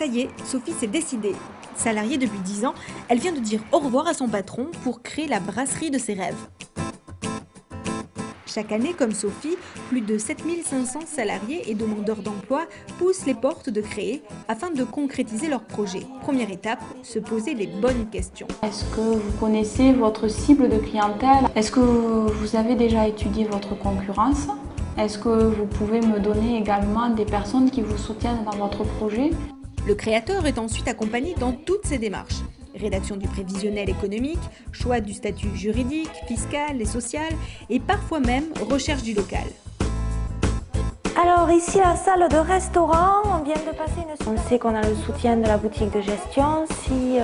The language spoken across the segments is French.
Ça y est, Sophie s'est décidée. Salariée depuis 10 ans, elle vient de dire au revoir à son patron pour créer la brasserie de ses rêves. Chaque année, comme Sophie, plus de 7500 salariés et demandeurs d'emploi poussent les portes de Créer afin de concrétiser leurs projets. Première étape, se poser les bonnes questions. Est-ce que vous connaissez votre cible de clientèle? Est-ce que vous avez déjà étudié votre concurrence? Est-ce que vous pouvez me donner également des personnes qui vous soutiennent dans votre projet? Le créateur est ensuite accompagné dans toutes ses démarches. Rédaction du prévisionnel économique, choix du statut juridique, fiscal et social, et parfois même recherche du local. Alors ici la salle de restaurant, on vient de passer une... On sait qu'on a le soutien de la boutique de gestion. Si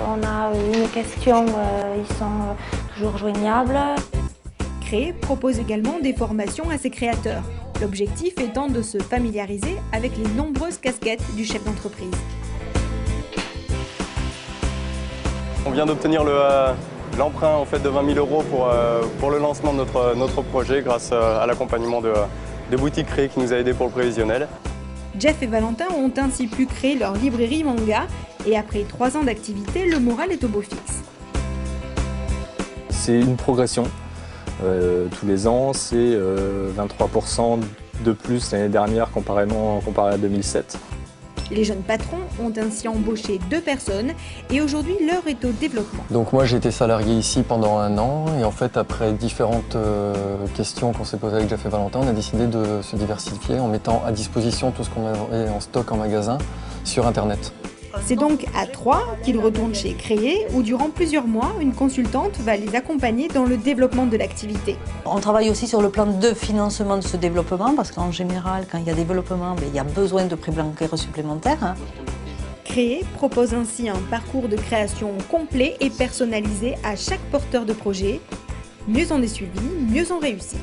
on a une question, ils sont toujours joignables. Créer propose également des formations à ses créateurs. L'objectif étant de se familiariser avec les nombreuses casquettes du chef d'entreprise. On vient d'obtenir l'emprunt en fait, de 20 000 € pour le lancement de notre projet grâce à l'accompagnement de Boutique Créer qui nous a aidés pour le prévisionnel. Jeff et Valentin ont ainsi pu créer leur librairie manga et après 3 ans d'activité, le moral est au beau fixe. C'est une progression. Tous les ans, c'est 23% de plus l'année dernière comparé à 2007. Les jeunes patrons ont ainsi embauché 2 personnes et aujourd'hui l'heure est au développement. Donc moi j'ai été salarié ici pendant 1 an et en fait après différentes questions qu'on s'est posées avec Jeff et Valentin, on a décidé de se diversifier en mettant à disposition tout ce qu'on avait en stock en magasin sur internet. C'est donc à 3 qu'ils retournent chez Créer où durant plusieurs mois, une consultante va les accompagner dans le développement de l'activité. On travaille aussi sur le plan de financement de ce développement parce qu'en général, quand il y a développement, il y a besoin de prêts bancaires supplémentaires. Créer propose ainsi un parcours de création complet et personnalisé à chaque porteur de projet. Mieux on est suivi, mieux on réussit.